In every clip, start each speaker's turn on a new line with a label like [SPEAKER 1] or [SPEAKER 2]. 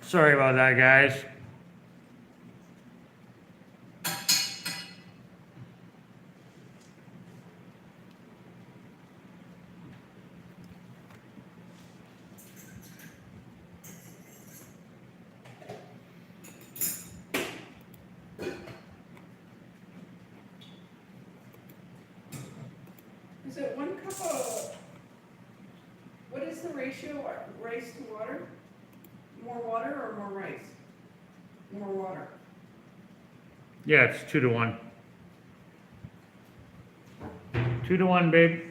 [SPEAKER 1] Sorry about that, guys.
[SPEAKER 2] Is it 1 cup of, what is the ratio, rice to water? More water or more rice? More water.
[SPEAKER 1] Yeah, it's 2 to 1. 2 to 1, babe.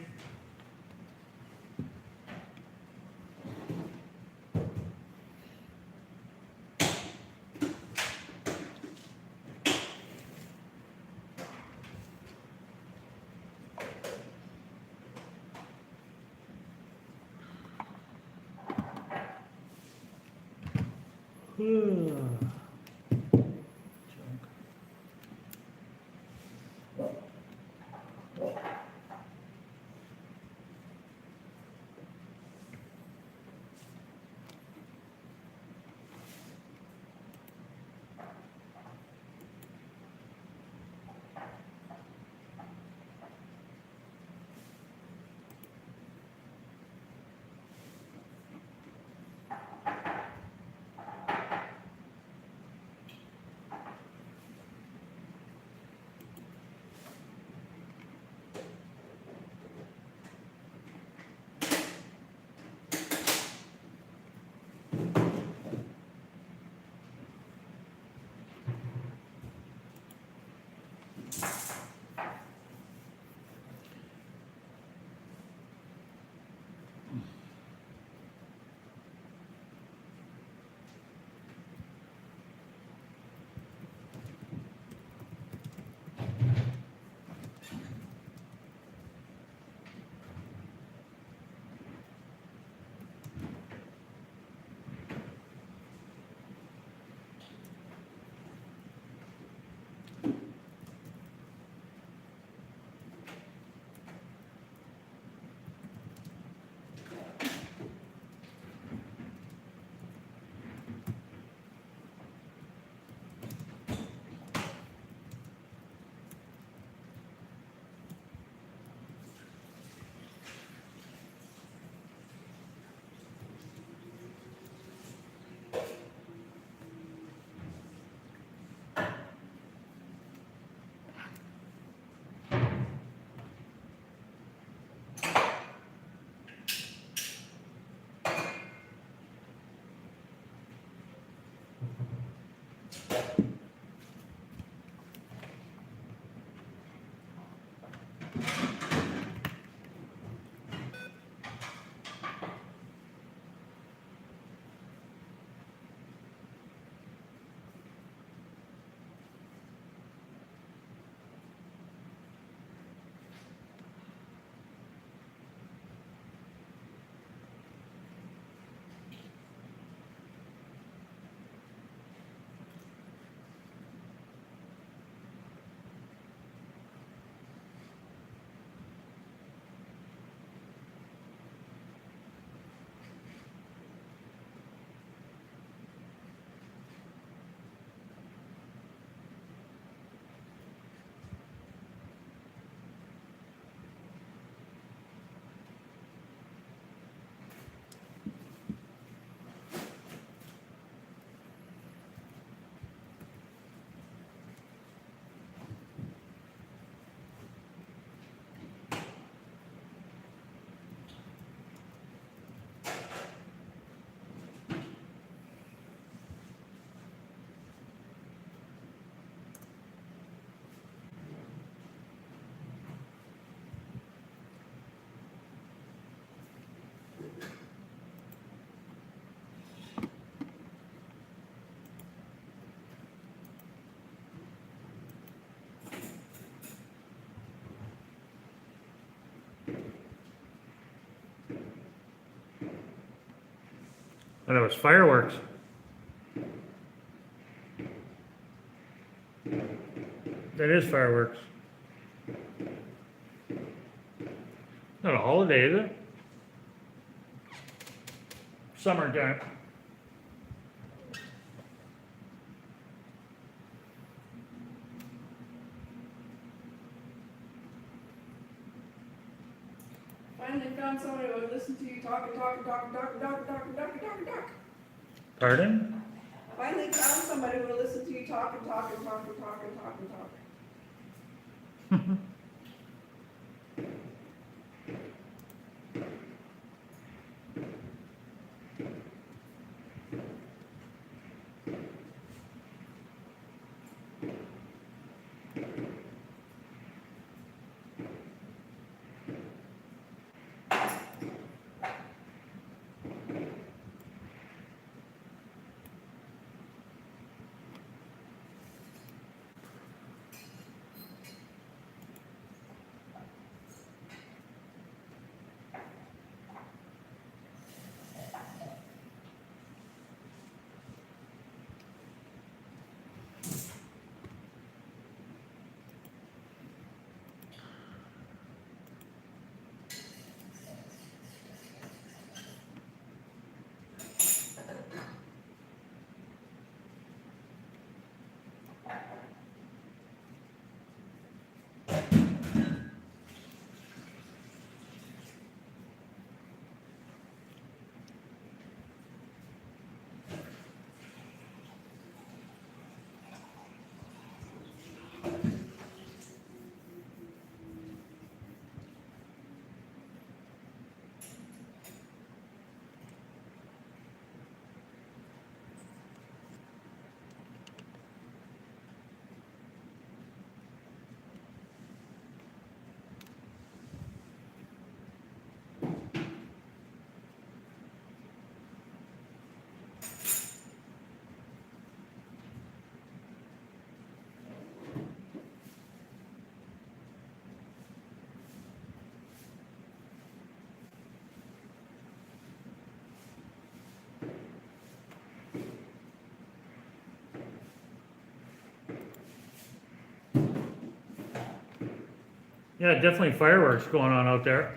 [SPEAKER 1] Oh, that was fireworks. That is fireworks. Not a holiday, is it? Summertime.
[SPEAKER 2] finally found somebody who would listen to you talk and talk and talk and talk and talk and talk and talk and talk and talk.
[SPEAKER 1] Pardon?
[SPEAKER 2] Finally found somebody who would listen to you talk and talk and talk and talk and talk and talk.
[SPEAKER 1] Yeah, definitely fireworks going on out there.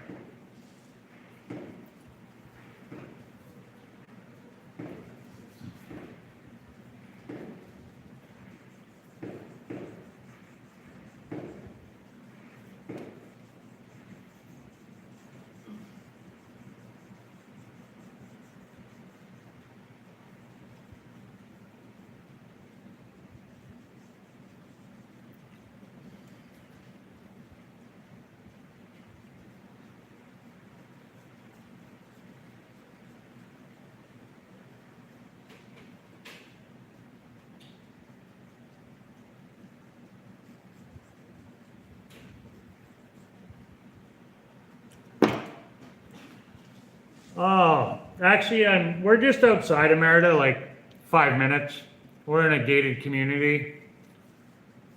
[SPEAKER 1] Oh, actually, we're just outside of Merida, like 5 minutes. We're in a gated community.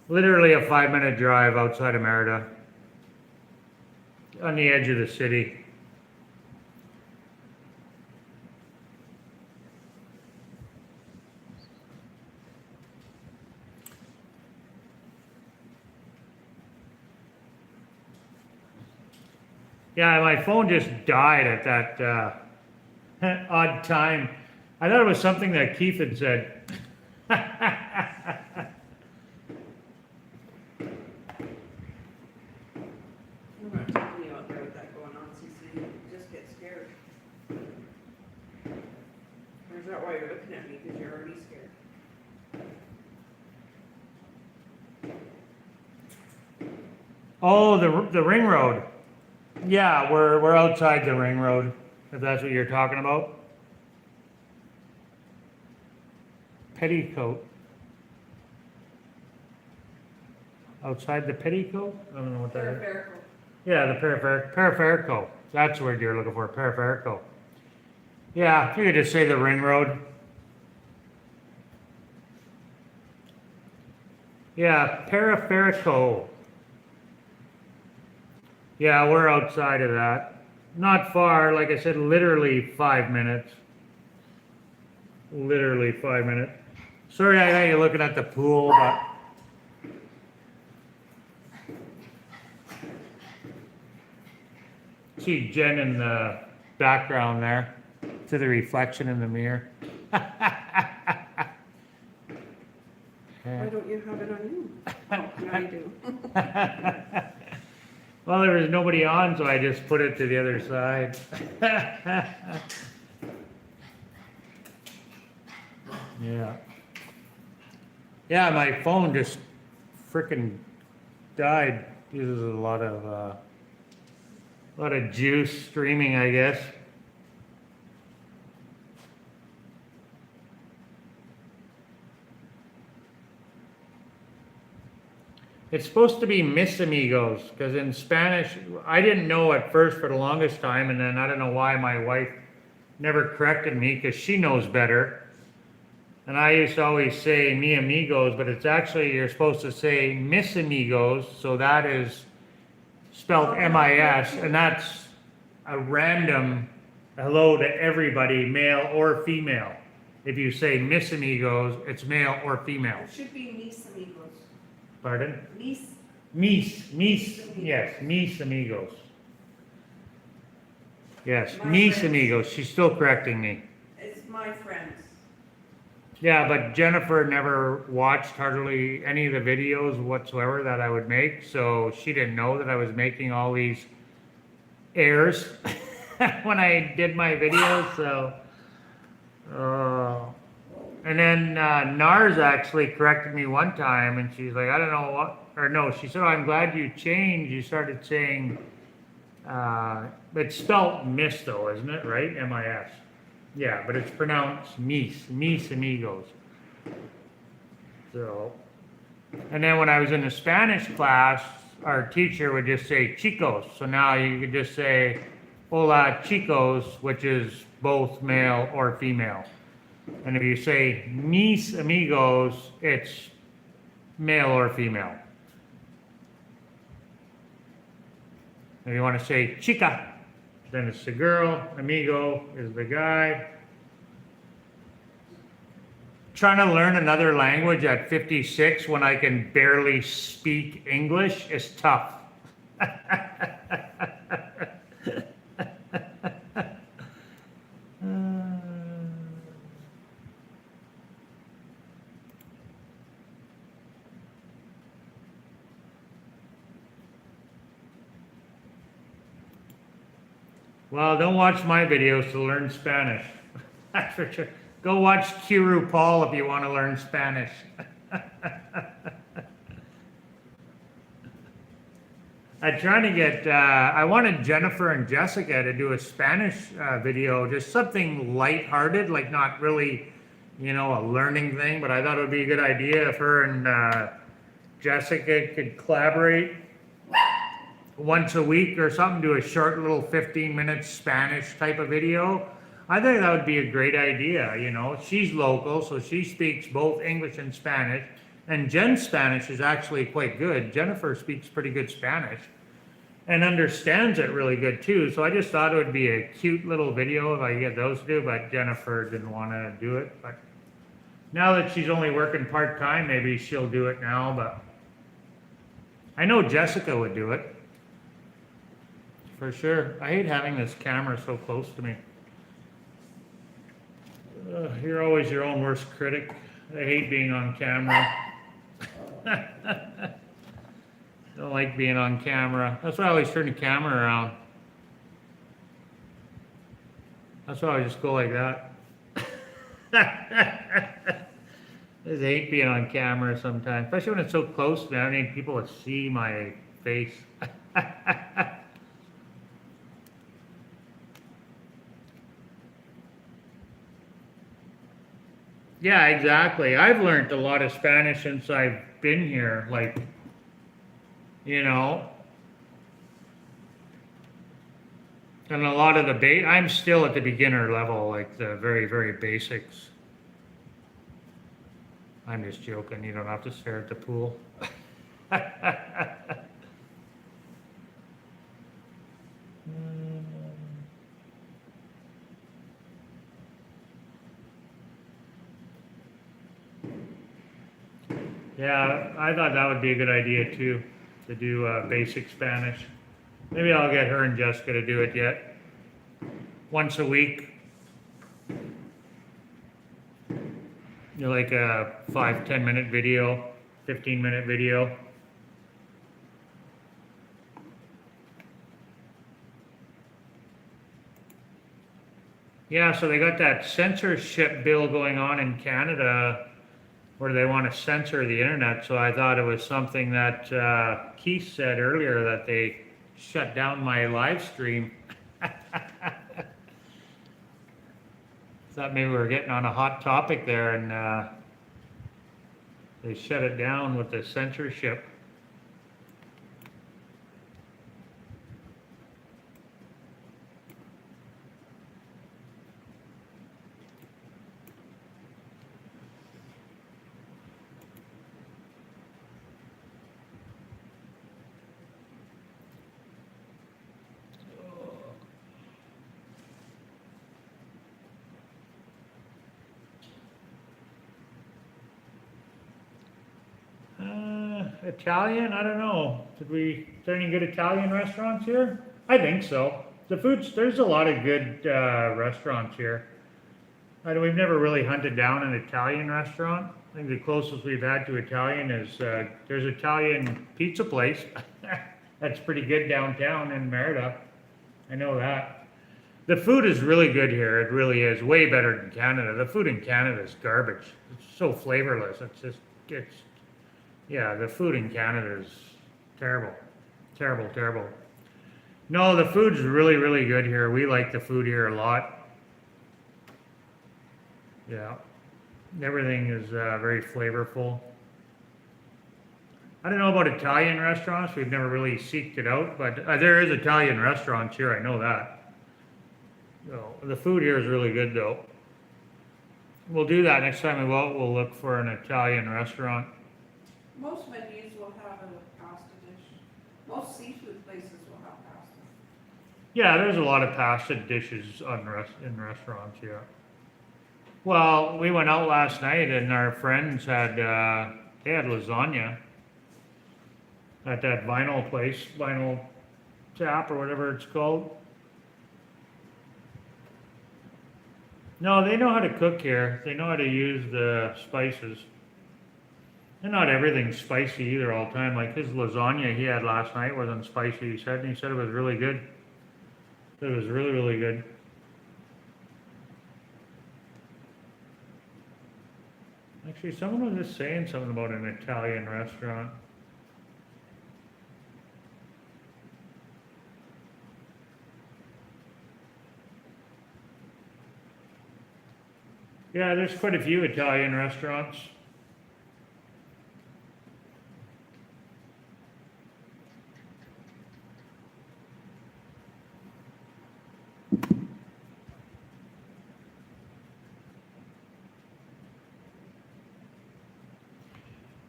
[SPEAKER 1] Literally a 5-minute drive outside of Merida. On the edge of the city. Yeah, my phone just died at that odd time. I thought it was something that Keith had said.
[SPEAKER 2] I'm not talking to you out there with that going on, CC. You just get scared. Or is that why you're looking at me? Because you're already scared.
[SPEAKER 1] Oh, the ring road. Yeah, we're outside the ring road, if that's what you're talking about. Petticoat. Outside the petticoat? I don't know what that is.
[SPEAKER 2] Peripheral.
[SPEAKER 1] Yeah, the peripheral. That's the word you're looking for, peripheral. Yeah, you could just say the ring road. Yeah, peripheral. Yeah, we're outside of that. Not far, like I said, literally 5 minutes. Literally 5 minutes. Sorry, I know you're looking at the pool, but... See Jen in the background there, to the reflection in the mirror.
[SPEAKER 2] Why don't you have it on you? Oh, now you do.
[SPEAKER 1] Well, there was nobody on, so I just put it to the other side. Yeah. Yeah, my phone just frickin' died. Uses a lot of juice streaming, I guess. It's supposed to be mis amigos, because in Spanish, I didn't know at first for the longest time, and then I don't know why my wife never corrected me, because she knows better. And I used to always say mi amigos, but it's actually, you're supposed to say mis amigos, so that is spelled M-I-S, and that's a random hello to everybody, male or female. If you say mis amigos, it's male or female.
[SPEAKER 2] It should be mis amigos.
[SPEAKER 1] Pardon?
[SPEAKER 2] Mis.
[SPEAKER 1] Yes, mis amigos. Yes,
[SPEAKER 2] My
[SPEAKER 1] mis
[SPEAKER 2] friends.
[SPEAKER 1] amigos. She's still correcting me.
[SPEAKER 2] It's my friends.
[SPEAKER 1] Yeah, but Jennifer never watched hardly any of the videos whatsoever that I would make, so she didn't know that I was making all these errors when I did my videos, so. And then Nars actually corrected me one time, and she's like, I don't know what, or no, she said, oh, I'm glad you changed. You started saying, it's spelled mis though, isn't it, right? M-I-S. Yeah, but it's pronounced mis amigos. So, and then when I was in the Spanish class, our teacher would just say chicos. So now you could just say, hola chicos, which is both male or female. And if you say mis amigos, it's male or female. If you want to say chica, then it's the girl, amigo is the guy. Trying to learn another language at 56 when I can barely speak English is tough. Well, don't watch my videos to learn Spanish. That's for sure. Go watch Kiru Paul if you want to learn Spanish. I'm trying to get, I wanted Jennifer and Jessica to do a Spanish video, just something lighthearted, like not really, you know, a learning thing, but I thought it would be a good idea if her and Jessica could collaborate once a week or something, do a short little 15-minute Spanish type of video. I think that would be a great idea, you know. She's local, so she speaks both English and Spanish. And Jen's Spanish is actually quite good. Jennifer speaks pretty good Spanish and understands it really good too. So I just thought it would be a cute little video if I could get those to do, but Jennifer didn't want to do it. But now that she's only working part-time, maybe she'll do it now, but I know Jessica would do it. For sure. I hate having this camera so close to me. You're always your own worst critic. I hate being on camera. Don't like being on camera. That's why I always turn the camera around. That's why I just go like that. I just hate being on camera sometimes, especially when it's so close to me. I need people to see my face. Yeah, exactly. I've learned a lot of Spanish since I've been here, like, you know, and a lot of the I'm still at the beginner level, like the very, very basics. I'm just joking. You don't have to stare at the pool. Yeah, I thought that would be a good idea too, to do basic Spanish. Maybe I'll get her and Jessica to do it yet. Once a week. You know, like a 5-10 minute video, 15-minute video. Yeah, so they got that censorship bill going on in Canada where they want to censor the internet. So I thought it was something that Keith said earlier that they shut down my live stream. Thought maybe we were getting on a hot topic there, and they shut it down with the censorship. Italian? I don't know. Is there any good Italian restaurants here? I think so. There's a lot of good restaurants here. We've never really hunted down an Italian restaurant. I think the closest we've had to Italian is, there's an Italian pizza place. That's pretty good downtown in Merida. I know that. The food is really good here. It really is. Way better than Canada. The food in Canada is garbage. It's so flavorless. Yeah, the food in Canada is terrible. Terrible, terrible. No, the food's really, really good here. We like the food here a lot. Yeah. Everything is very flavorful. I don't know about Italian restaurants. We've never really seeked it out, but there is Italian restaurants here. I know that. So, the food here is really good, though. We'll do that next time we go out. We'll look for an Italian restaurant.
[SPEAKER 2] Most menus will have a pasta dish. Most seafood places will have pasta.
[SPEAKER 1] Yeah, there's a lot of pasta dishes in restaurants, yeah. Well, we went out last night and our friends they had lasagna at that vinyl place, Vinyl Tap or whatever it's called. No, they know how to cook here. They know how to use the spices. And not everything's spicy either all the time. Like his lasagna he had last night wasn't spicy, he said, and he said it was really good. It was really, really good. Actually, someone was just saying something about an Italian restaurant. Yeah, there's quite a few Italian restaurants.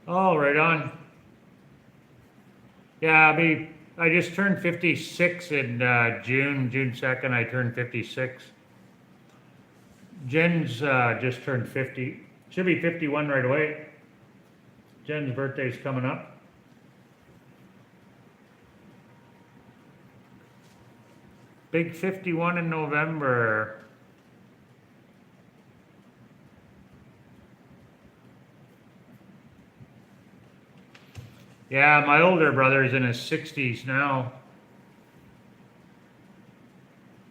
[SPEAKER 1] Oh, right on. Yeah, I just turned 56 in June 2nd, I turned 56. Jen's just turned 50. She'll be 51 right away. Jen's birthday's coming up. Big 51 in November. Yeah, my older brother is in his 60s now.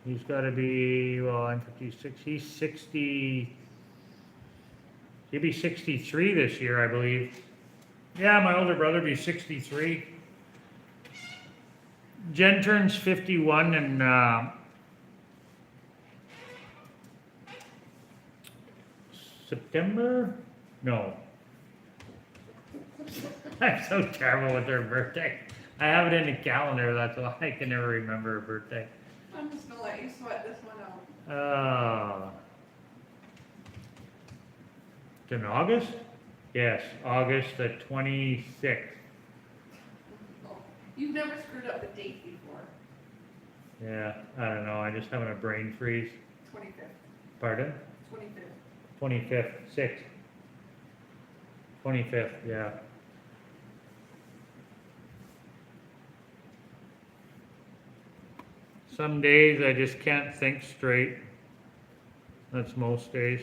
[SPEAKER 1] He's got to be, well, I'm 56. He's 60. He'll be 63 this year, I believe. Yeah, my older brother will be 63. Jen turns 51 in September? No. I'm so terrible with her birthday. I have it in the calendar, that's why I can never remember her birthday.
[SPEAKER 2] I'm just gonna let you sweat this one out.
[SPEAKER 1] It's in August? Yes, August the 26th.
[SPEAKER 2] Oh, you've never screwed up the date before.
[SPEAKER 1] Yeah, I don't know, I just having a brain freeze.
[SPEAKER 2] 25th.
[SPEAKER 1] Pardon?
[SPEAKER 2] 25th.
[SPEAKER 1] 25th, 6th. 25th, yeah. Some days I just can't think straight. That's most days.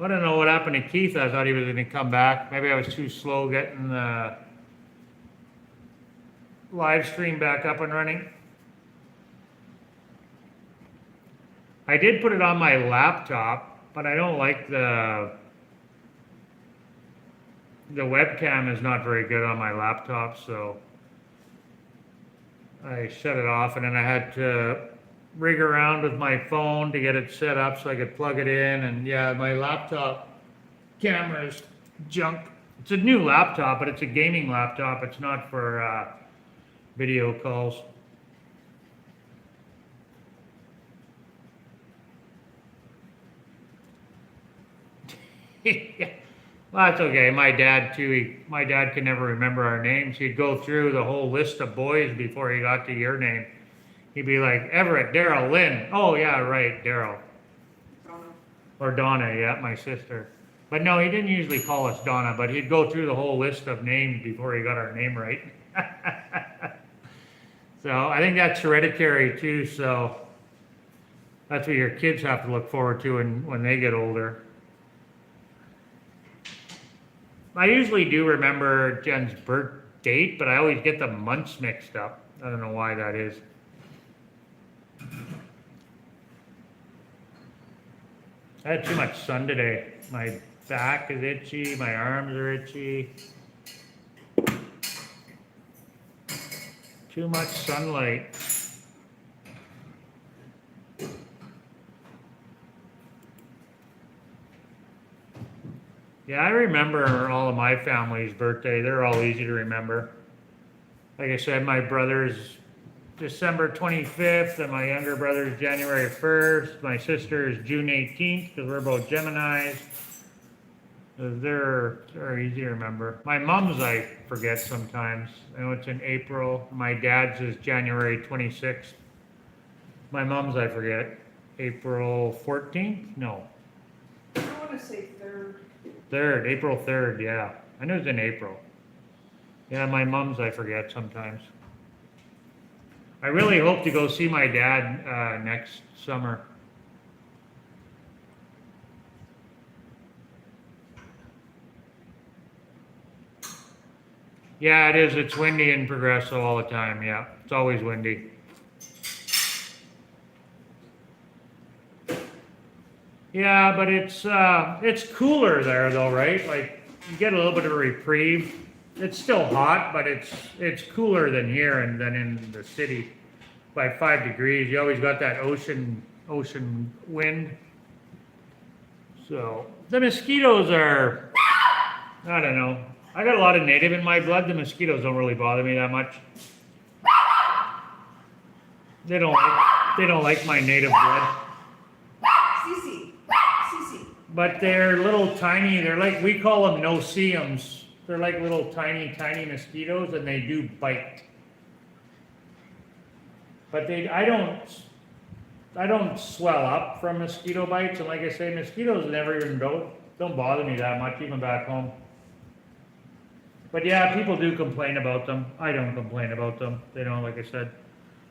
[SPEAKER 1] I don't know what happened to Keith. I thought he was going to come back. Maybe I was too slow getting the live stream back up and running. I did put it on my laptop, but I don't like the webcam is not very good on my laptop, so I shut it off, and then I had to rig around with my phone to get it set up so I could plug it in. And yeah, my laptop camera is junk. It's a new laptop, but it's a gaming laptop. It's not for video calls. Well, that's okay. My dad too. My dad can never remember our names. He'd go through the whole list of boys before he got to your name. He'd be like, Everett, Daryl, Lynn. Oh yeah, right, Daryl.
[SPEAKER 2] Donna.
[SPEAKER 1] Or Donna, yeah, my sister. But no, he didn't usually call us Donna, but he'd go through the whole list of names before he got our name right. So I think that's hereditary too, so that's what your kids have to look forward to when they get older. I usually do remember Jen's birth date, but I always get the months mixed up. I don't know why that is. I had too much sun today. My back is itchy, my arms are itchy. Too much sunlight. Yeah, I remember all of my family's birthday. They're all easy to remember. Like I said, my brother's December 25th, and my younger brother's January 1st. My sister is June 18th, because we're both Geminis. They're easy to remember. My mom's I forget sometimes. I know it's in April. My dad's is January 26th. My mom's I forget. April 14th? No.
[SPEAKER 2] I want to say 3rd.
[SPEAKER 1] 3rd, April 3rd, yeah. I knew it was in April. Yeah, my mom's I forget sometimes. I really hope to go see my dad next summer. Yeah, it is. It's windy in Progresso all the time, yeah. It's always windy. Yeah, but it's cooler there though, right? Like you get a little bit of a reprieve. It's still hot, but it's cooler than here and than in the city by 5 degrees. You always got that ocean wind. So the mosquitoes are, I don't know. I got a lot of native in my blood. The mosquitoes don't really bother me that much. They don't like my native blood.
[SPEAKER 2] Cece.
[SPEAKER 1] But they're little tiny, they're like, we call them no-see-ums. They're like little tiny mosquitoes, and they do bite. But I don't swell up from mosquito bites, and like I say, mosquitoes never even don't bother me that much, even back home. But yeah, people do complain about them. I don't complain about them. They don't, like I said,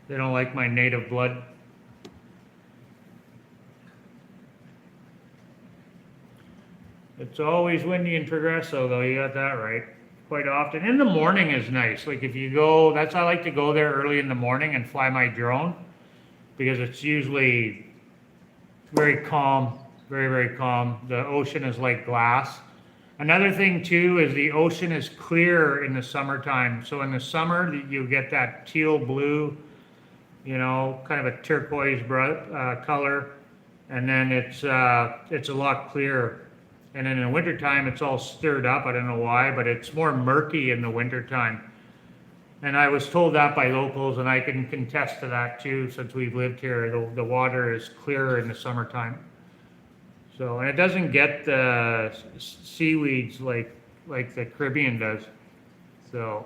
[SPEAKER 1] they don't like my native blood. It's always windy in Progresso, though. You got that right. Quite often. In the morning is nice. Like if you go, I like to go there early in the morning and fly my drone, because it's usually very calm, very, very calm. The ocean is like glass. Another thing too is the ocean is clear in the summertime. So in the summer you get that teal blue, kind of a turquoise color, and then it's a lot clearer. And in the wintertime, it's all stirred up. I don't know why, but it's more murky in the wintertime. And I was told that by locals, and I can contest to that too, since we've lived here. The water is clearer in the summertime. So, and it doesn't get the seaweeds like the Caribbean does. So.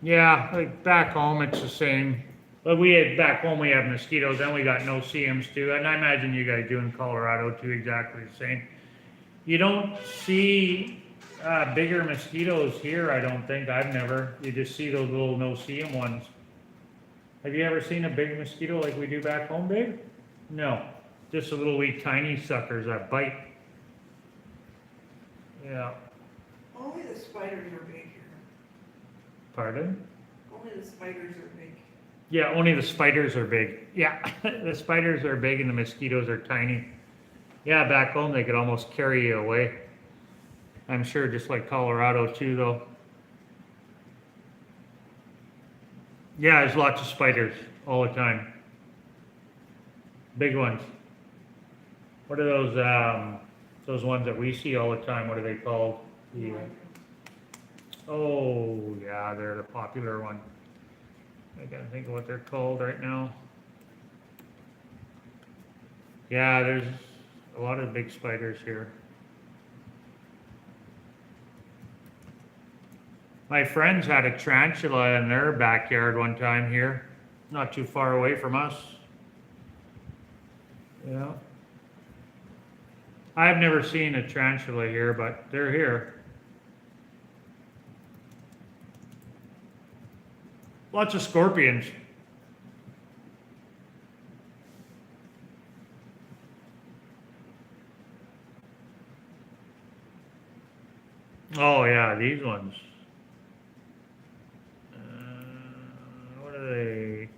[SPEAKER 1] Yeah, like back home it's the same. But back home we have mosquitoes, then we got no-see-ums too, and I imagine you guys do in Colorado too, exactly the same. You don't see bigger mosquitoes here, I don't think. I've never. You just see those little no-see-um ones. Have you ever seen a big mosquito like we do back home, babe? No, just the little wee tiny suckers that bite. Yeah.
[SPEAKER 2] Only the spiders are big here.
[SPEAKER 1] Pardon?
[SPEAKER 2] Only the spiders are big.
[SPEAKER 1] Yeah, only the spiders are big. Yeah, the spiders are big and the mosquitoes are tiny. Yeah, back home they could almost carry you away. I'm sure just like Colorado too though. Yeah, there's lots of spiders all the time. Big ones. What are those ones that we see all the time? What are they called? The, oh, yeah, they're the popular one. I can't think of what they're called right now. Yeah, there's a lot of big spiders here. My friends had a tarantula in their backyard one time here, not too far away from us. Yeah. I've never seen a tarantula here, but they're here. Lots of scorpions. Oh yeah, these ones. What are they?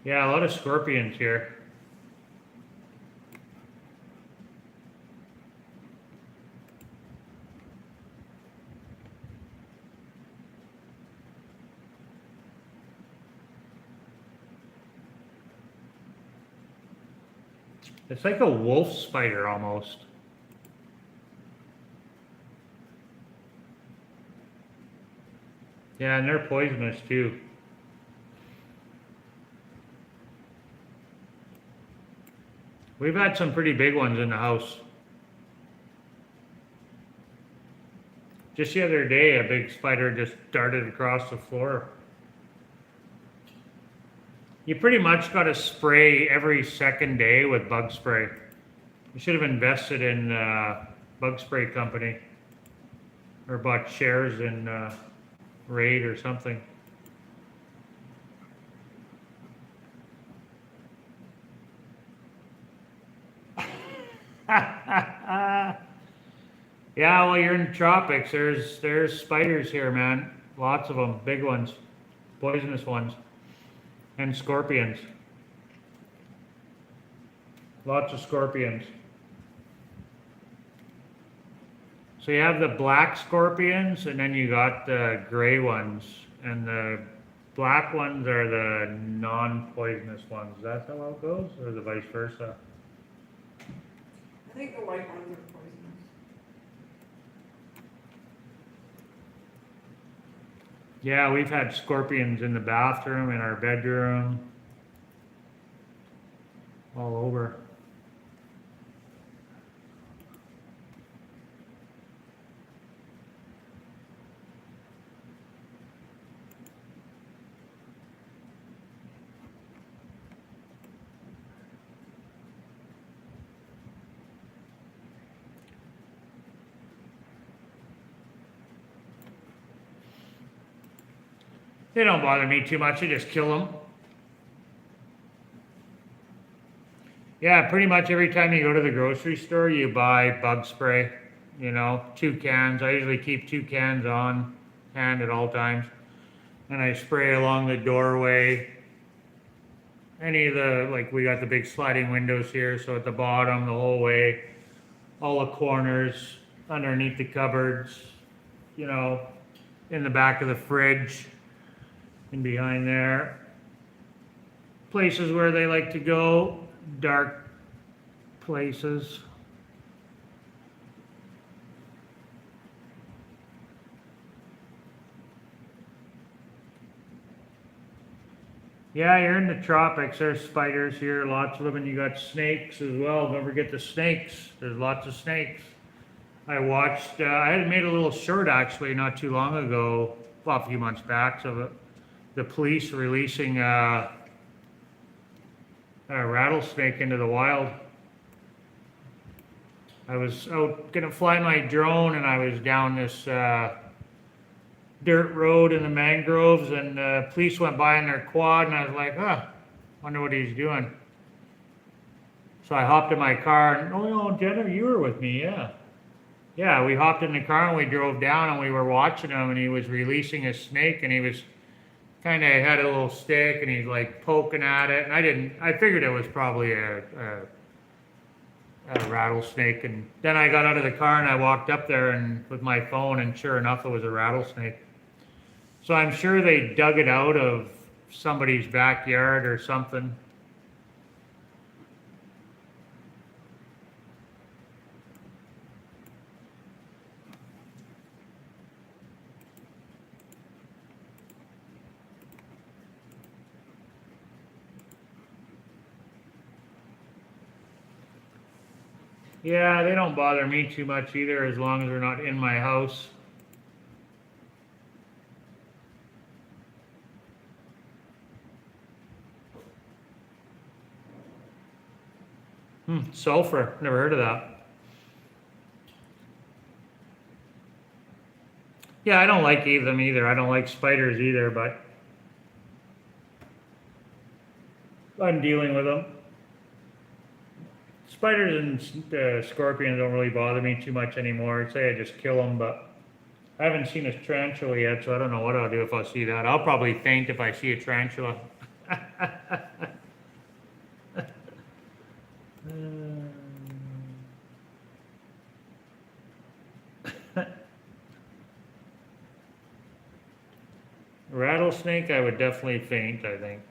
[SPEAKER 1] Yeah, a lot of scorpions here. It's like a wolf spider almost. Yeah, and they're poisonous too. We've had some pretty big ones in the house. Just the other day, a big spider just darted across the floor. You pretty much got to spray every second day with bug spray. You should have invested in a bug spray company or bought shares in Raid or something. Yeah, well, you're in the tropics. There's spiders here, man. Lots of them, big ones, poisonous ones, and scorpions. Lots of scorpions. So you have the black scorpions, and then you got the gray ones, and the black ones are the non-poisonous ones. Is that how it goes, or the vice versa?
[SPEAKER 2] I think the white ones are poisonous.
[SPEAKER 1] Yeah, we've had scorpions in the bathroom, in our bedroom, all over. They don't bother me too much, I just kill them. Yeah, pretty much every time you go to the grocery store, you buy bug spray, 2 cans. I usually keep 2 cans on hand at all times. And I spray along the doorway. Any of we got the big sliding windows here, so at the bottom, the whole way, all the corners, underneath the cupboards, in the back of the fridge. And behind there, places where they like to go, dark places. Yeah, you're in the tropics. There's spiders here, lots of them, and you got snakes as well. Don't forget the snakes. There's lots of snakes. I watched, I had made a little short actually not too long ago, well, a few months back, so the police releasing a rattlesnake into the wild. I was out gonna fly my drone and I was down this dirt road in the mangroves, and police went by in their quad, and I was like, wonder what he's doing. So I hopped in my car, and oh no, Jenna, you were with me, yeah. Yeah, we hopped in the car and we drove down, and we were watching him, and he was releasing a snake, and he was kind of had a little stick, and he's like poking at it, and I figured it was probably a rattlesnake, and then I got out of the car and I walked up there and with my phone, and sure enough, it was a rattlesnake. So I'm sure they dug it out of somebody's backyard or something. Yeah, they don't bother me too much either, as long as they're not in my house. Sulfur, never heard of that. Yeah, I don't like them either. I don't like spiders either, but I'm dealing with them. Spiders and scorpions don't really bother me too much anymore. I'd say I just kill them, but I haven't seen a tarantula yet, so I don't know what I'll do if I see that. I'll probably faint if I see a tarantula. Rattlesnake, I would definitely faint, I think.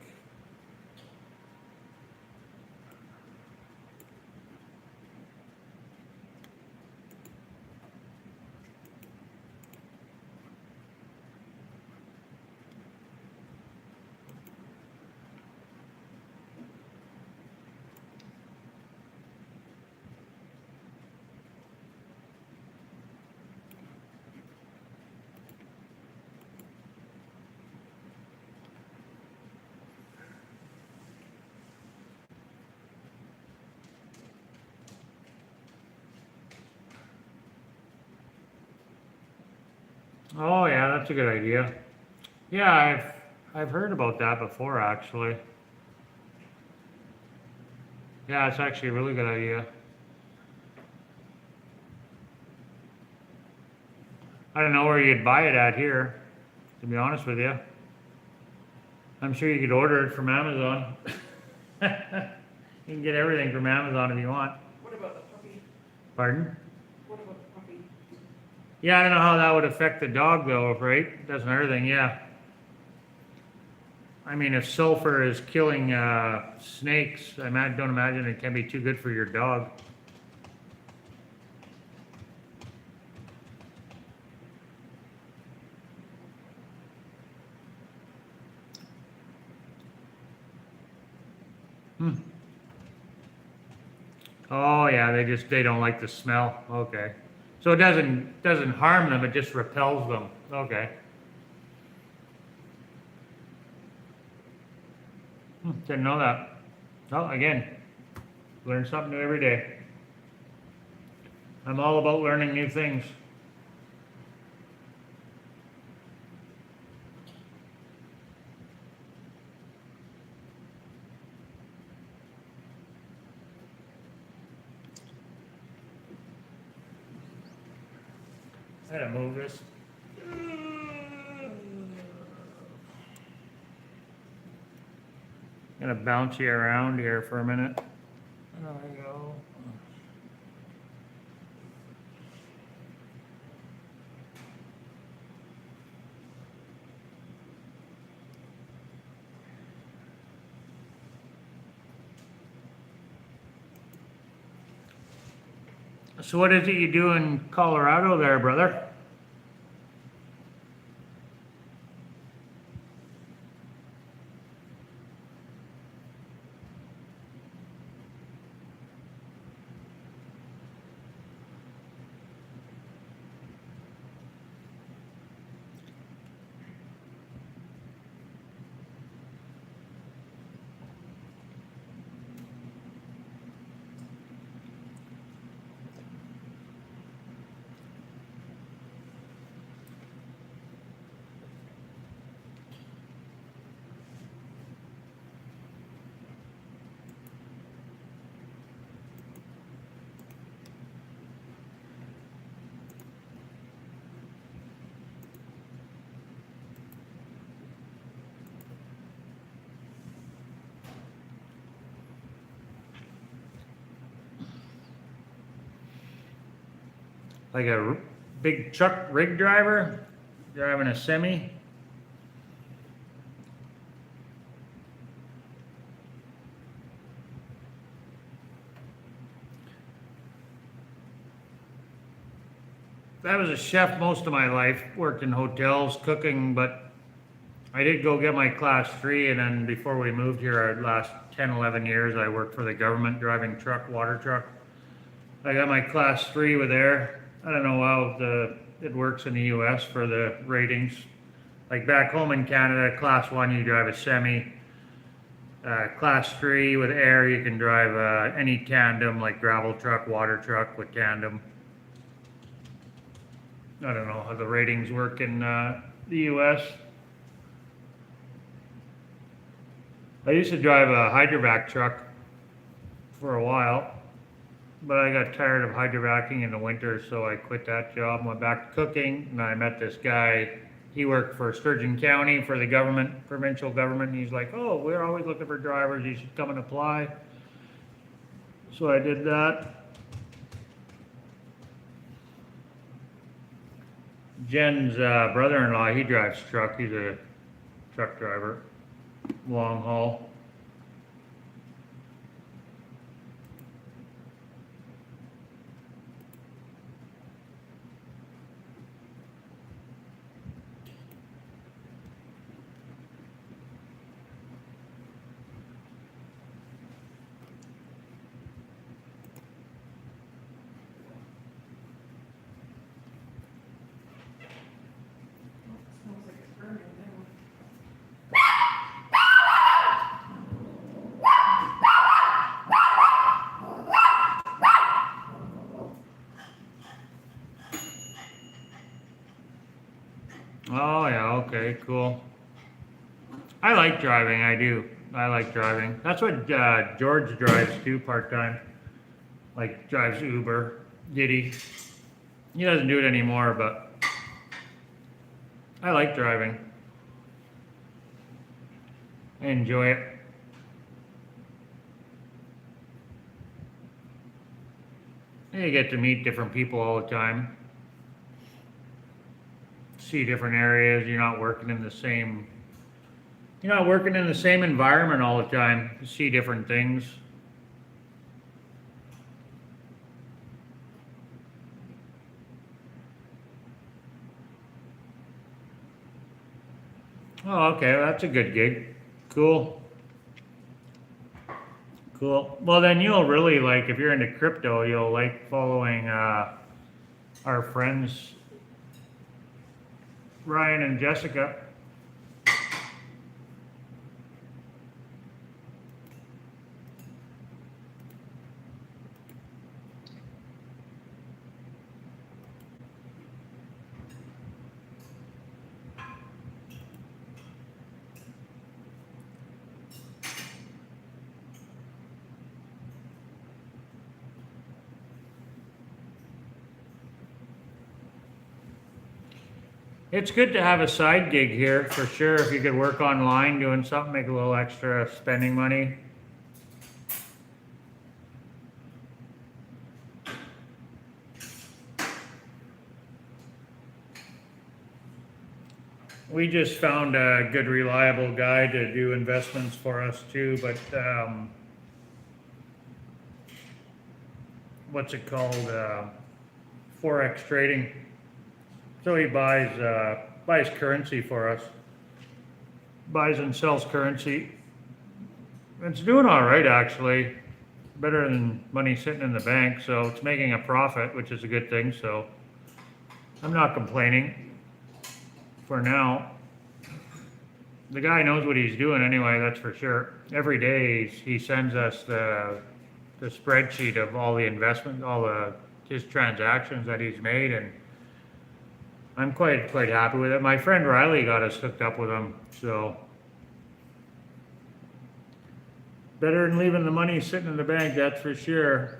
[SPEAKER 1] Oh yeah, that's a good idea. Yeah, I've heard about that before actually. Yeah, it's actually a really good idea. I don't know where you'd buy it at here, to be honest with you. I'm sure you could order it from Amazon. You can get everything from Amazon if you want.
[SPEAKER 2] What about the puppy?
[SPEAKER 1] Pardon?
[SPEAKER 2] What about the puppy?
[SPEAKER 1] Yeah, I don't know how that would affect the dog though, right? Doesn't hurt anything, yeah. I mean, if sulfur is killing snakes, don't imagine it can be too good for your dog. Oh yeah, they don't like the smell. Okay. So it doesn't harm them, it just repels them. Okay. Didn't know that. Well, again, learn something new every day. I'm all about learning new things. I gotta move this. Gonna bounce you around here for a minute. There we go. So what is it you do in Colorado there, brother? like a big truck rig driver driving a semi. I was a chef most of my life, worked in hotels, cooking, but I did go get my class 3, and then before we moved here, our last 10, 11 years, I worked for the government driving water truck. I got my class 3 with air. I don't know how it works in the US for the ratings. Like back home in Canada, class 1 you drive a semi. Class 3 with air you can drive any tandem like gravel truck, water truck with tandem. I don't know how the ratings work in the US. I used to drive a hydrovac truck for a while, but I got tired of hydrovacing in the winter, so I quit that job and went back to cooking. And I met this guy. He worked for Sturgeon County for the government, provincial government. And he's like, "Oh, we're always looking for drivers. You should come and apply." So I did that. Jen's brother-in-law, he drives truck. He's a truck driver, long haul.
[SPEAKER 2] Smells like it's burning now.
[SPEAKER 1] Oh yeah, okay, cool. I like driving, I do. I like driving. That's what George drives too, part-time. Like drives Uber, Diddy. He doesn't do it anymore, but I like driving. I enjoy it. And you get to meet different people all the time. See different areas. You're not working in the same environment all the time. You see different things. Oh, okay, well, that's a good gig. Cool. Cool. Well, then you'll really like, if you're into crypto, you'll like following our friends Ryan and Jessica. It's good to have a side gig here for sure. If you could work online doing something, make a little extra spending money. We just found a good, reliable guy to do investments for us too, but what's it called? Forex trading. So he buys currency for us. Buys and sells currency. It's doing all right actually. Better than money sitting in the bank, so it's making a profit, which is a good thing, so I'm not complaining for now. The guy knows what he's doing anyway, that's for sure. Every day he sends us the spreadsheet of all the investment, his transactions that he's made, and I'm quite happy with it. My friend Riley got us hooked up with him, so better than leaving the money sitting in the bank, that's for sure.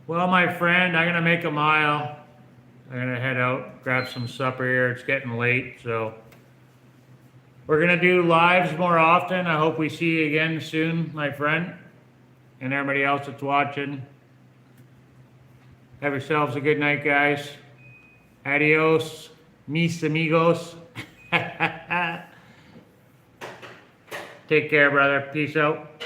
[SPEAKER 1] Well, my friend, I'm gonna make a mile. I'm gonna head out, grab some supper here. It's getting late, so we're gonna do lives more often. I hope we see you again soon, my friend, and everybody else that's watching. Have yourselves a good night, guys. Adios, mis amigos. Take care, brother. Peace out.